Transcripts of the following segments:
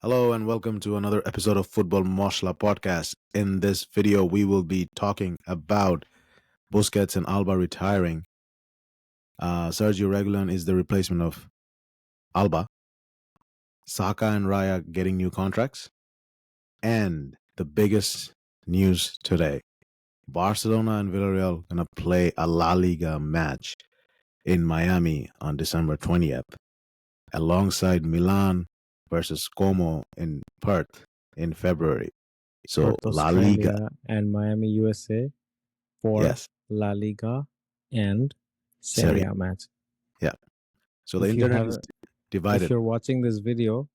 Hello and welcome to another episode of Football Moshla Podcast. In this video, we will be talking about Busquets and Alba retiring. Sergio Regulon is the replacement of Alba. Saka and Raya getting new contracts. And the biggest news today, Barcelona and Villarreal going to play a La Liga match in Miami on December 20th, alongside Milan versus Como in Perth in February. So Perth, La Liga, Australia, and Miami, USA for yes, La Liga and Serie Serie. A match. Yeah. So the If you internet is have, if divided. you're watching this video,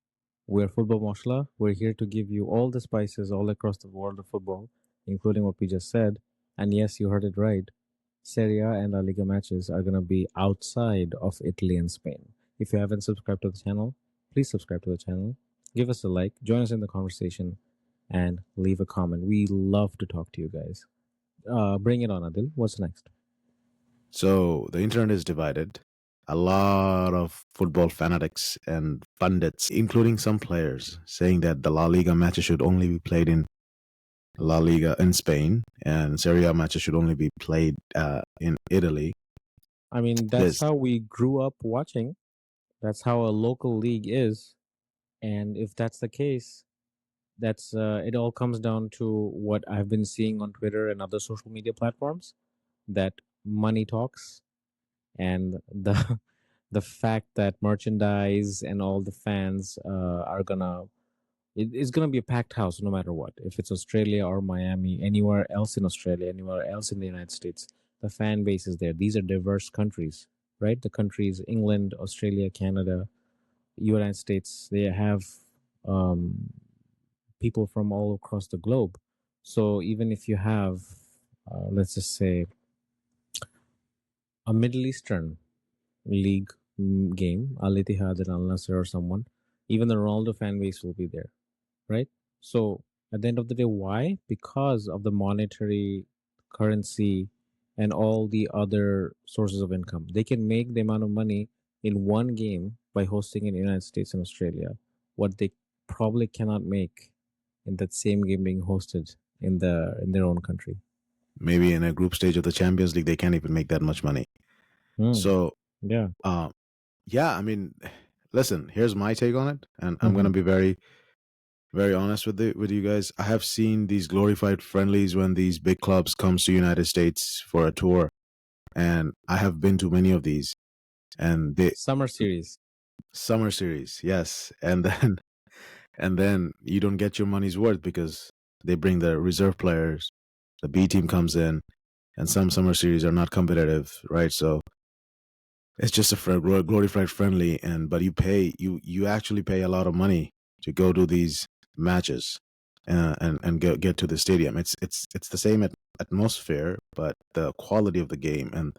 we're Football Moshla. We're here to give you all the spices all across the world of football, including what we just said. And yes, you heard it right. Serie A and La Liga matches are going to be outside of Italy and Spain. If you haven't subscribed to the channel, please subscribe to the channel. Give us a like, join us in the conversation, and leave a comment. We love to talk to you guys. Bring it on, Adil. What's next? So the internet is divided. A lot of football fanatics and pundits, including some players, saying that the La Liga matches should only be played in La Liga in Spain and Serie A matches should only be played in Italy. I mean, that's how we grew up watching. That's how a local league is. And if that's the case, that's it all comes down to what I've been seeing on Twitter and other social media platforms, that money talks, and the the fact that merchandise and all the fans are gonna it's gonna be a packed house no matter what. If it's Australia or Miami, anywhere else in Australia, anywhere else in the United States, the fan base is there. These are diverse countries, right? The countries England, Australia, Canada, United States, they have um, people from all across the globe. So even if you have, let's just say, a Middle Eastern league game, Al Ittihad and Al Nasser or someone, even the Ronaldo fan base will be there, right? So at the end of the day, why? Because of the monetary currency and all the other sources of income. They can make the amount of money in one game by hosting in the United States and Australia, what they probably cannot make in that same game being hosted in their own country. Maybe in a group stage of the Champions League, they can't even make that much money. So, yeah, yeah, I mean, listen, here's my take on it, and I'm going to be very, very honest with you guys. I have seen these glorified friendlies when these big clubs comes to United States for a tour, and I have been to many of these. And they summer series, yes, and then you don't get your money's worth because they bring the reserve players, the B team comes in, and some summer series are not competitive, right? So it's just a glorified friendly, but you actually pay a lot of money to go to these matches and get to the stadium. It's the same atmosphere, but the quality of the game, and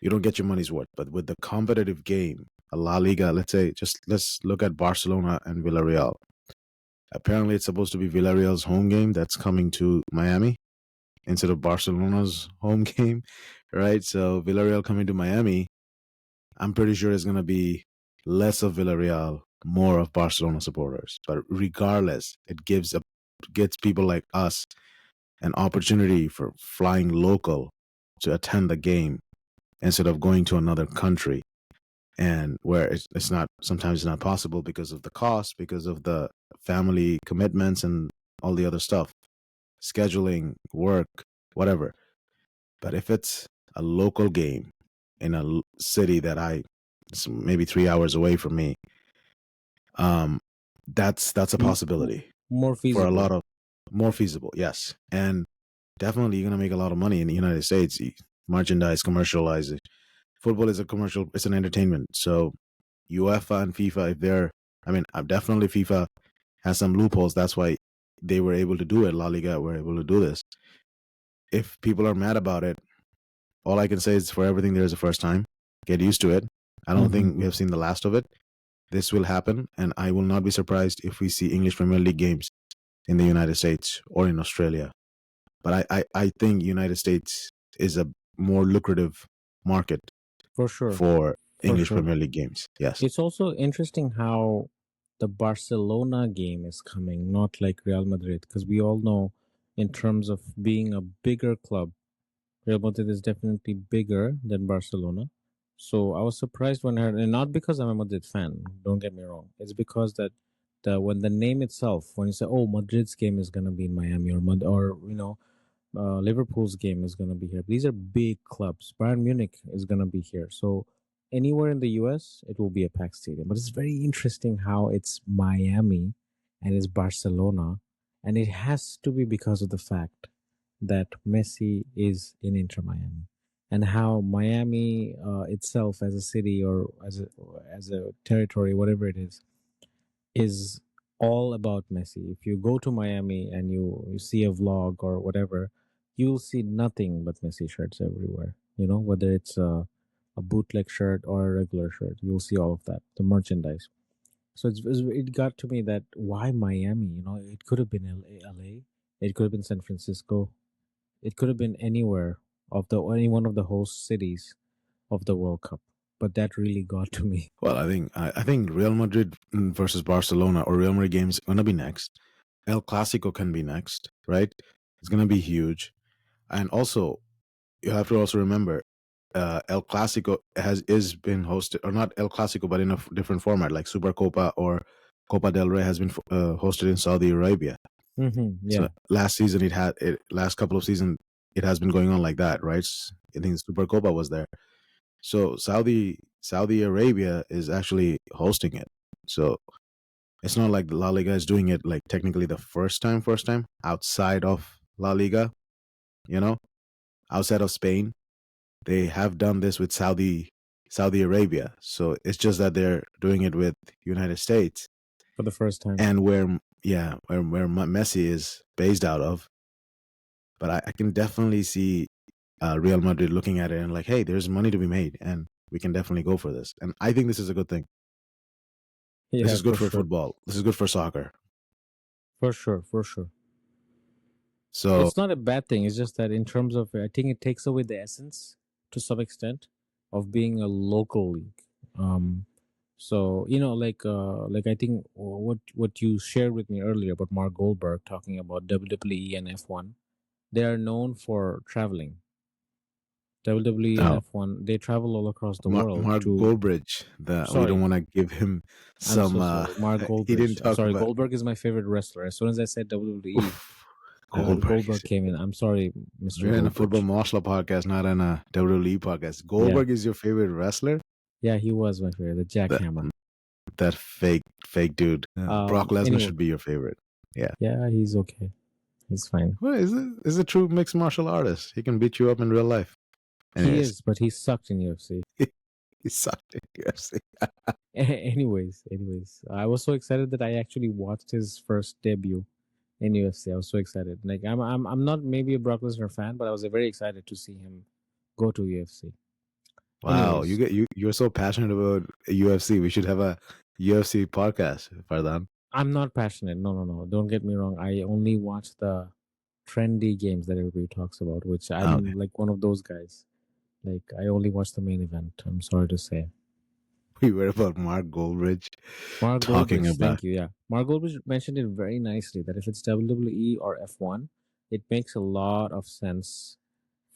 you don't get your money's worth. But with the competitive game, a La Liga, let's look at Barcelona and Villarreal. Apparently, it's supposed to be Villarreal's home game that's coming to Miami instead of Barcelona's home game, right? So Villarreal coming to Miami, I'm pretty sure it's going to be less of Villarreal, more of Barcelona supporters. But regardless, it gets people like us an opportunity for flying local to attend the game instead of going to another country, and where it's not, sometimes it's not possible because of the cost, because of the family commitments and all the other stuff, scheduling, work, whatever. But if it's a local game in a city that it's maybe 3 hours away from me, that's a possibility more feasible. for a lot of more feasible, yes. And definitely you're gonna make a lot of money in the United States. Merchandise, commercialize it. Football is a commercial, it's an entertainment. So UEFA and FIFA, if they're, I mean, definitely FIFA has some loopholes. That's why they were able to do it. La Liga were able to do this. If people are mad about it, all I can say is for everything, there's a first time. Get used to it. I don't think we have seen the last of it. This will happen, and I will not be surprised if we see English Premier League games in the United States or in Australia. But I think United States is a more lucrative market for sure for English Premier League games. Yes. It's also interesting how the Barcelona game is coming, not like Real Madrid, because we all know, in terms of being a bigger club, Real Madrid is definitely bigger than Barcelona. So I was surprised when I heard, and not because I'm a Madrid fan. Don't get me wrong. It's because that when the name itself, when you say, "Oh, Madrid's game is gonna be in Miami," or Liverpool's game is gonna be here. These are big clubs. Bayern Munich is gonna be here. So anywhere in the US, it will be a packed stadium. But it's very interesting how it's Miami and it's Barcelona, and it has to be because of the fact that Messi is in Inter Miami, and how Miami itself as a city or as a territory, whatever it is all about Messi. If you go to Miami and you see a vlog or whatever, you'll see nothing but Messi shirts everywhere. You know, whether it's a bootleg shirt or a regular shirt, you'll see all of that, the merchandise. So it got to me that why Miami? You know, it could have been LA, it could have been San Francisco, it could have been anywhere of the any one of the host cities of the World Cup. But that really got to me. Well, I think Real Madrid versus Barcelona or Real Madrid games gonna be next. El Clasico can be next, right? It's gonna be huge, and also you have to also remember, El Clasico is been hosted, or not El Clasico, but in a different format, like Super Copa or Copa del Rey has been hosted in Saudi Arabia. So Yeah, last season last couple of seasons it has been going on like that, right? I think Super Copa was there. So Saudi Arabia is actually hosting it. So it's not like the La Liga is doing it like technically the first time outside of La Liga, you know, outside of Spain. They have done this with Saudi Arabia. So it's just that they're doing it with United States, for the first time. and where Messi is based out of. But I can definitely see Real Madrid looking at it and like, hey, there's money to be made, and we can definitely go for this. And I think this is a good thing. This Yeah, is good for for sure. football. This is good for soccer. For sure, for sure. So, It's not a bad thing. It's just that in terms of, I think it takes away the essence to some extent of being a local league. Um, so like I think what you shared with me earlier about Mark Goldberg talking about WWE and F1, they are known for traveling. WWE and oh, F1, they travel all across the world Mark to. Goldbridge, we don't Sorry, want to give him I'm so some. sorry, Mark He Goldberg. didn't talk Sorry, about. Goldberg is my favorite wrestler. As soon as I said WWE, Oof, Goldberg. Goldberg came in. I'm sorry, Mr. We're in a Football Goldberg. Moshla podcast, not in a WWE podcast. Yeah, Goldberg is your favorite wrestler? yeah, he was my favorite, the That jackhammer. that fake dude. Brock Lesnar Anyway, should be your favorite. Yeah. yeah, he's okay. He's fine. Well, is a true mixed martial artist. He can beat you up in real life. He Anyways, is, but he sucked in UFC. he sucked in UFC. Anyways, I was so excited that I actually watched his first debut in UFC. I was so excited. Like I'm not maybe a Brock Lesnar fan, but I was very excited to see him go to UFC. Wow, Anyways, you're so passionate about UFC. We should have a UFC podcast, Fardan. I'm not passionate. No, no, no. Don't get me wrong. I only watch the trendy games that everybody talks about, which I'm Okay. like one of those guys. Like I only watch the main event. I'm sorry to say. We were about Mark Goldridge Mark talking Goldbridge, about. thank you. Yeah, Mark Goldbridge mentioned it very nicely that if it's WWE or F1, it makes a lot of sense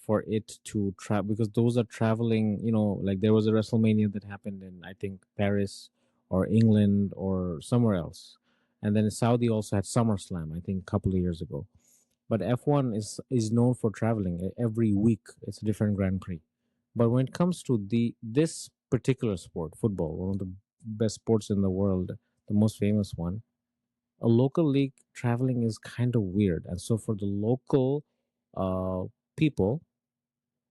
for it to travel because those are traveling. You know, like there was a WrestleMania that happened in I think Paris or England or somewhere else, and then Saudi also had SummerSlam I think a couple of years ago. But F1 is known for traveling every week. It's a different Grand Prix. But when it comes to the this particular sport, football, one of the best sports in the world, the most famous one, a local league traveling is kind of weird. And so for the local uh, people,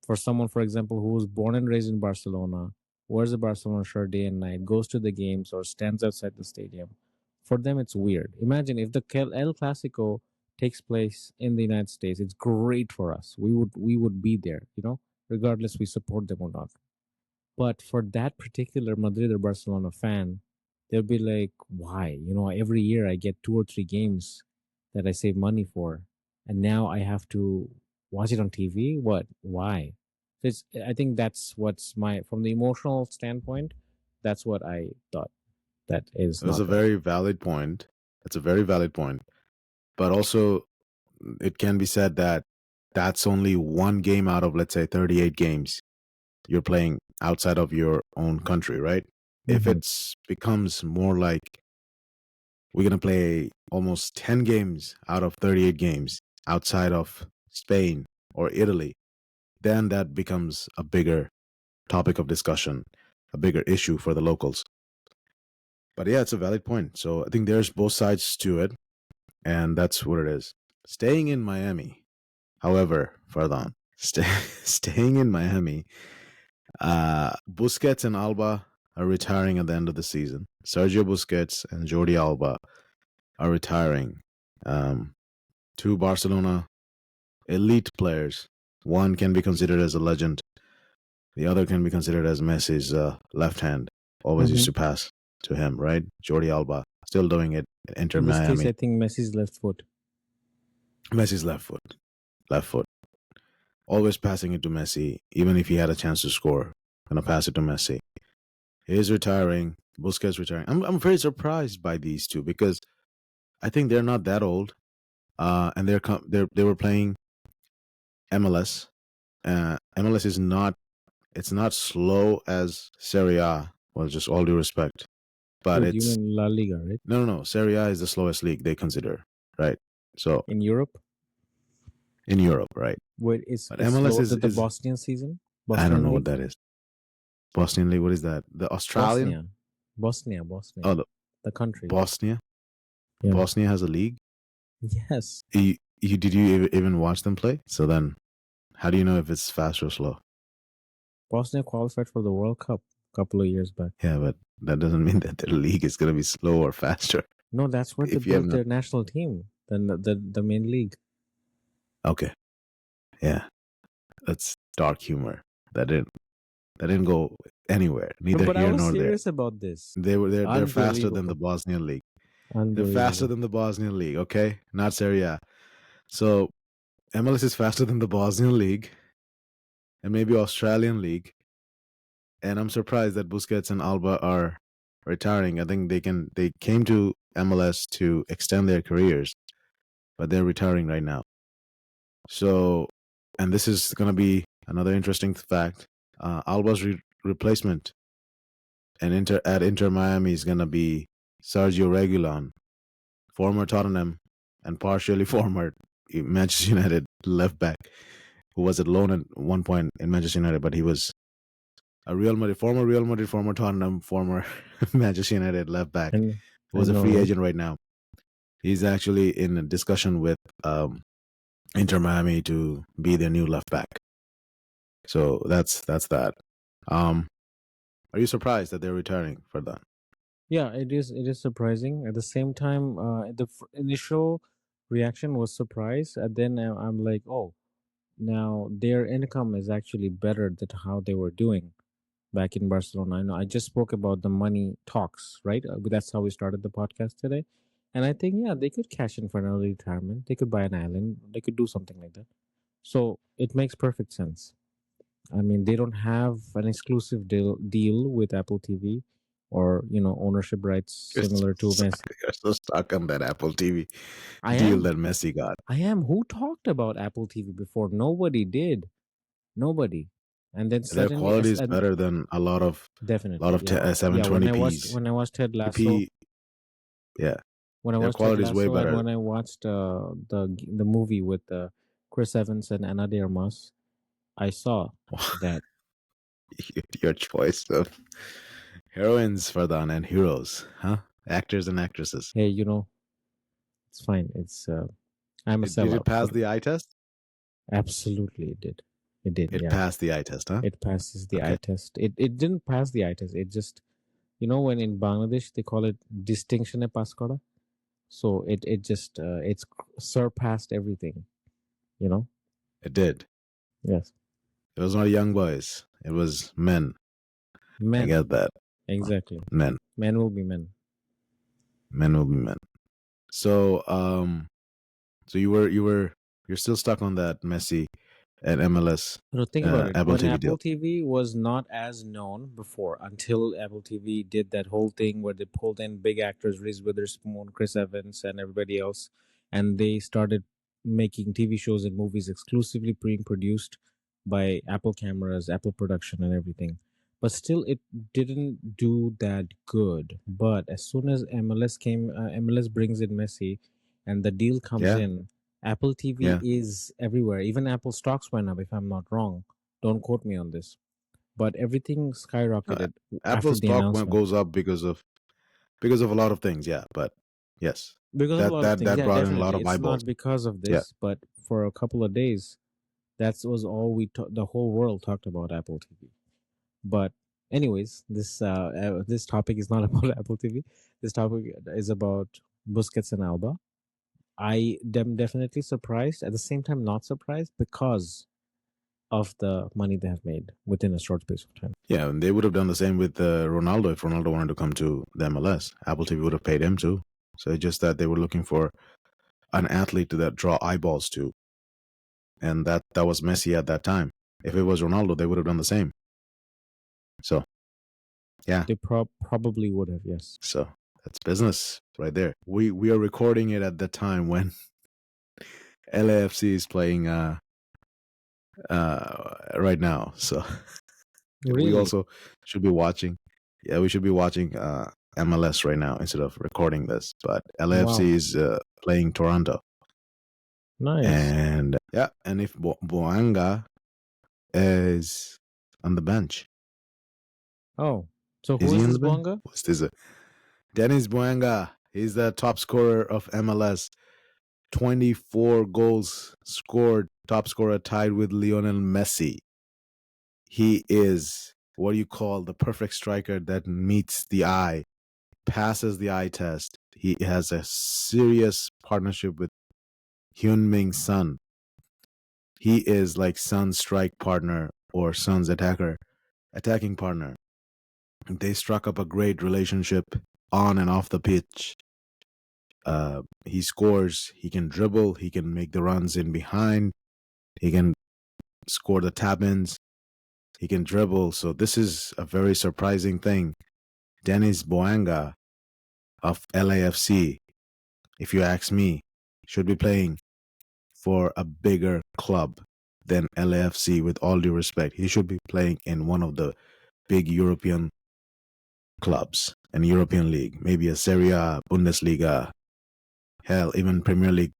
for someone, for example, who was born and raised in Barcelona, wears a Barcelona shirt day and night, goes to the games or stands outside the stadium, for them it's weird. Imagine if the El Clasico takes place in the United States, it's great for us. We would be there, regardless we support them or not. But for that particular Madrid or Barcelona fan, they'll be like, why? Every year I get 2 or 3 games that I save money for, and now I have to watch it on TV. What? Why? I think that's what's from the emotional standpoint. That's what I thought. that is It's not a there. very valid point. It's a very valid point. But also, it can be said that that's only one game out of, let's say, 38 games you're playing outside of your own country, right? If Mhm. it's becomes more like we're going to play almost 10 games out of 38 games outside of Spain or Italy, then that becomes a bigger topic of discussion, a bigger issue for the locals. But yeah, it's a valid point. So I think there's both sides to it, and that's what it is. Staying in Miami, however, Fardan, staying in Miami, Busquets and Alba are retiring at the end of the season. Sergio Busquets and Jordi Alba are retiring. Two Barcelona elite players. One can be considered as a legend. The other can be considered as Messi's left hand. Always used Mhm. to pass to him, right? Jordi Alba still doing it at Inter In this case, Miami. I think Messi's left foot. Messi's left foot, left foot. Always passing it to Messi, even if he had a chance to score. Gonna pass it to Messi. He is retiring. Busquets retiring. I'm very surprised by these two because I think they're not that old. And they were playing MLS. MLS is not, it's not slow as Serie A. Well, just all due respect, but Wait, you it's mean La Liga, right? no. Serie A is the slowest league they consider, right? So In Europe? in Europe, right? Wait, But it's MLS slower than the is Bosnian season? I don't Bosnian know what League? that is. Bosnian League. What is that? The Australian? Bosnia. Bosnia. Oh, the The country. Bosnia. Yeah. Bosnia has a league. Yes. Did you even watch them play? So then, how do you know if it's fast or slow? Bosnia qualified for the World Cup a couple of years back. Yeah, but that doesn't mean that their league is going to be slow or faster. No, that's where they If you have built not, their national team, the main league. okay, yeah, that's dark humor. That didn't go anywhere. No, Neither but I here was nor there. serious about this. They're faster than the Unbelievable. Bosnian league. They're faster Unbelievable. than the Bosnian league. Okay, not Serie A. So MLS is faster than the Bosnian league and maybe Australian league. And I'm surprised that Busquets and Alba are retiring. I think they came to MLS to extend their careers, but they're retiring right now. So, and this is going to be another interesting fact. Alba's replacement and Inter Miami is going to be Sergio Regulon, former Tottenham and partially former Manchester United left back, who was at loan at one point in Manchester United, but he was a Real Madrid, former Tottenham, former Manchester United left back, And who I is a know, free right? agent right now. He's actually in a discussion with Inter Miami to be their new left back. So that's that. Um, are you surprised that they're returning for that? Yeah, it is. It is surprising. At the same time, initial reaction was surprise, and then I'm like, oh, now their income is actually better than how they were doing back in Barcelona. I know I just spoke about the money talks, right? That's how we started the podcast today. And I think, yeah, they could cash in for an early retirement. They could buy an island. They could do something like that. So it makes perfect sense. I mean, they don't have an exclusive deal with Apple TV or, ownership rights You're so similar to stuck, Messi. you're so stuck on that Apple TV I deal am. that Messi got. I am. Who talked about Apple TV before? Nobody did. Nobody. And then Their suddenly, quality is and better than a lot definitely, of yeah, yeah. 720p's. When I watched Ted Lasso, P, yeah, when I their watched Ted quality is way Lasso, and better. when I watched the movie with Chris Evans and Anna de Armas, I saw that. Your choice of heroines, Fardan, and heroes, huh? Actors and actresses. Hey, it's fine. I'm a Did it sellout. pass Okay, the eye test? absolutely, it did. It did. It Yeah, passed the eye test, huh? it passes the eye Okay. test. It didn't pass the eye test. It just, when in Bangladesh they call it distinction e pass kora. So it just it's surpassed everything. You know. It did. Yes. It was not young boys. It was men. I Men. get that. Exactly. Men. Men will be men. Men will be men. So, so you're still stuck on that Messi and MLS, So think about it. Apple When TV Apple deal. TV was not as known before, until Apple TV did that whole thing where they pulled in big actors, Reese Witherspoon, Chris Evans, and everybody else, and they started making TV shows and movies exclusively being produced by Apple cameras, Apple production, and everything. But still, it didn't do that good. But as soon as MLS came, MLS brings in Messi, and the deal comes Yeah, in. Apple TV yeah. is everywhere. Even Apple stocks went up, if I'm not wrong. Don't quote me on this. But everything Uh, skyrocketed after Apple's the stock announcement. goes up because of a lot of things. Yeah, but yes, Because of a lot of things. that Yeah, brought in a lot definitely. of It's eyeballs. not because of Yeah, this, but for a couple of days, that was all the whole world talked about Apple TV. But anyways, this topic is not about Apple TV. This topic is about Busquets and Alba. I am definitely surprised, at the same time not surprised, because of the money they have made within a short space of time. yeah, and they would have done the same with Ronaldo if Ronaldo wanted to come to the MLS. Apple TV would have paid him too. So it's just that they were looking for an athlete that draw eyeballs to, and that was Messi at that time. If it was Ronaldo, they would have done the same. So yeah, They probably would have, yes. so that's business right there. We are recording it at the time when LAFC is playing right now. So we Really? also should be watching. Yeah, we should be watching MLS right now instead of recording this. But LAFC Wow. is playing Toronto, Nice. and yeah, and if Boanga is on the bench, Oh, so is who he is on this the bench? Bonga? What's this? Dennis Boanga. He's the top scorer of MLS. 24 goals scored, top scorer tied with Lionel Messi. He is what you call the perfect striker that meets the eye, passes the eye test. He has a serious partnership with Hyun-Min Son. He is like Son's strike partner or Son's attacking partner. They struck up a great relationship on and off the pitch. He scores, he can dribble, he can make the runs in behind, he can score the tap-ins, he can dribble. So this is a very surprising thing. Dennis Boanga of LAFC, if you ask me, should be playing for a bigger club than LAFC. With all due respect, he should be playing in one of the big European clubs, an European league, maybe a Serie A, Bundesliga, hell, even Premier League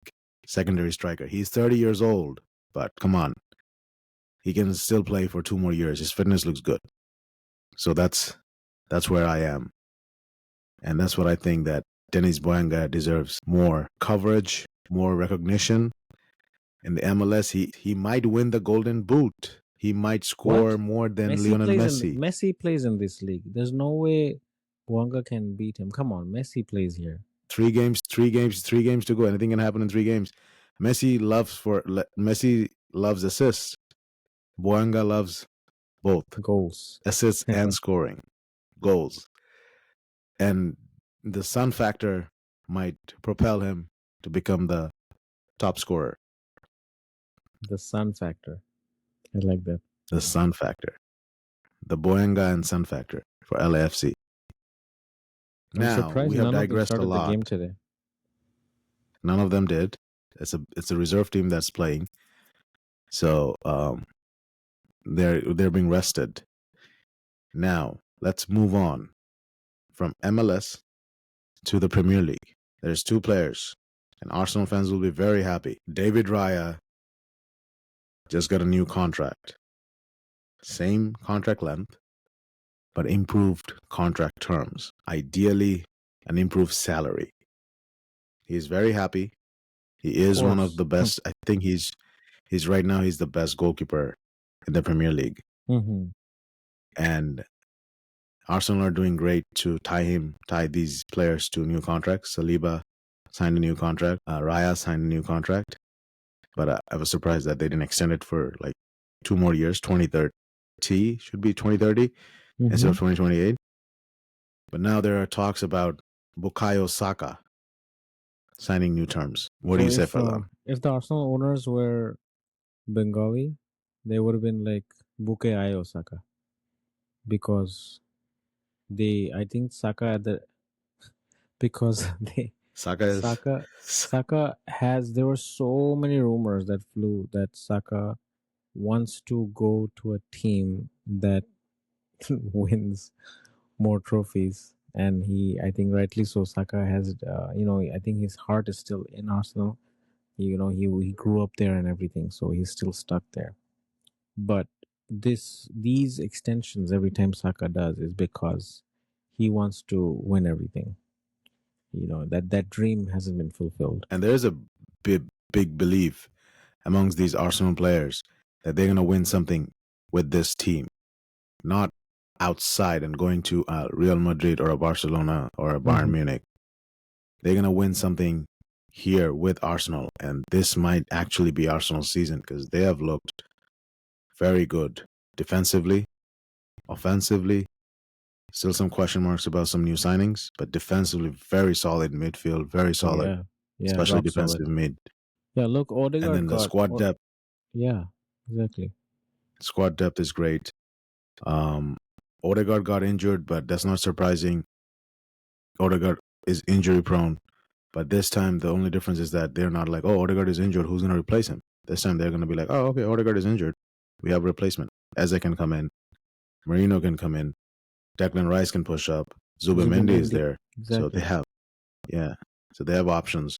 secondary striker. He's 30 years old, but come on, he can still play for 2 more years. His fitness looks good. So that's where I am. And that's what I think, that Dennis Boanga deserves more coverage, more recognition. In the MLS, he might win the Golden Boot. He might What? score more than Lionel Messi. Messi plays in this league. There's no way Bonga can beat him. Come on, Messi plays here. 3 games to go. Anything can happen in 3 games. Messi loves assists. Boanga loves both Goals. assists and scoring goals. And the Sun factor might propel him to become the top scorer. The Sun factor. I like that. The Sun factor. The Boanga and Sun factor for LAFC. I'm Now, surprised we have none of them digressed a started the lot. game today. None of them did. It's a reserve team that's playing. So they're being rested. Now, let's move on from MLS to the Premier League. There's 2 players, and Arsenal fans will be very happy. David Raya just got a new contract. Same contract length, but improved contract terms. Ideally, an improved salary. He's very happy. He is one of Course. the best. I think he's right now, he's the best goalkeeper in the Premier League. Mm-hmm. And Arsenal are doing great to tie these players to new contracts. Saliba signed a new contract. Raya signed a new contract. But I was surprised that they didn't extend it for like 2 more years. 2030 should be 2030 instead of 2028. But now there are talks about Bukayo Saka signing new terms. What do So you say, Fardan? if the Arsenal owners were Bengali, they would have been like Buke Osaka because I think Saka at the because they Saka is Saka has there were so many rumors that flew that Saka wants to go to a team that wins more trophies, and I think rightly so. Saka has I think his heart is still in Arsenal. He grew up there and everything, so he's still stuck there. But these extensions every time Saka does is because he wants to win everything. That dream hasn't been fulfilled. and there's a big belief amongst these Arsenal players that they're gonna win something with this team, not outside and going to a Real Madrid or a Barcelona or a Bayern Munich. They're gonna win something here with Arsenal, and this might actually be Arsenal's season because they have looked very good defensively, offensively. Still some question marks about some new signings, but defensively very solid midfield, very Oh solid, yeah, especially rock solid. defensive mid. Yeah, look, And Odegaard then the squad depth. Yeah, exactly. Squad depth is great. Odegaard got injured, but that's not surprising. Odegaard is injury prone, but this time the only difference is that they're not like, oh, Odegaard is injured, who's going to replace him? This time they're going to be like, oh, okay, Odegaard is injured, we have a replacement. Eze can come in, Marino can come in, Declan Rice can push up, Zubimendi is there, so they have, so they have options.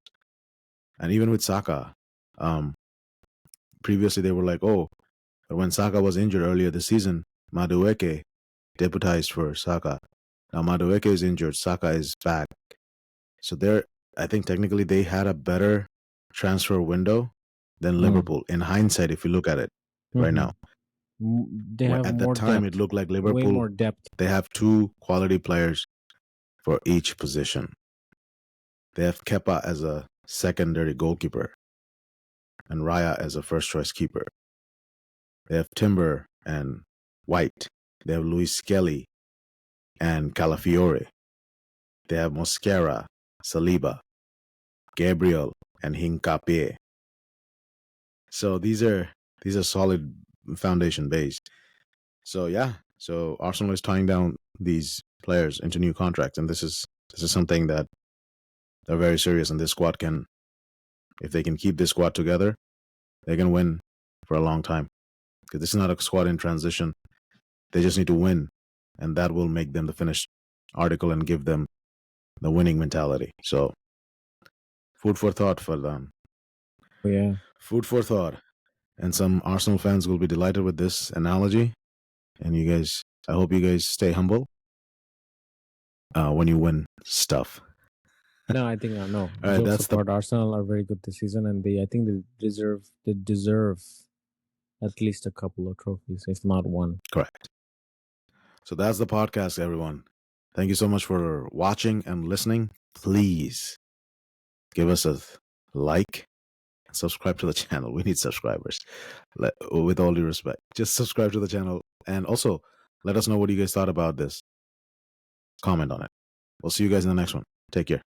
And even with Saka, previously they were like, oh, but when Saka was injured earlier this season, Madueke deputized for Saka. Now Madueke is injured, Saka is back. So I think technically they had a better transfer window than Liverpool. In hindsight, if you look at it right now. They have at more that time, depth. it looked like Way Liverpool, more depth. they have two quality players for each position. They have Kepa as a secondary goalkeeper and Raya as a first choice keeper. They have Timber and White. They have Luis Skelly and Calafiore. They have Mosquera, Saliba, Gabriel, and Hincapié. So these are solid foundation base. So so Arsenal is tying down these players into new contracts, and this is something that they're very serious. And this squad can, if they can keep this squad together, they can win for a long time. Because this is not a squad in transition. They just need to win, and that will make them the finished article and give them the winning mentality. So, food for thought for them. Yeah. Food for thought. And some Arsenal fans will be delighted with this analogy. And you guys, I hope you guys stay humble when you win stuff. No, I think no. All right, Jokes apart, Arsenal are very good this season, and I think they deserve at least a couple of trophies, if not one. Correct. So that's the podcast, everyone. Thank you so much for watching and listening. Please give us a like and subscribe to the channel. We need subscribers. With all due respect, just subscribe to the channel, and also let us know what you guys thought about this. Comment on it. We'll see you guys in the next one. Take care.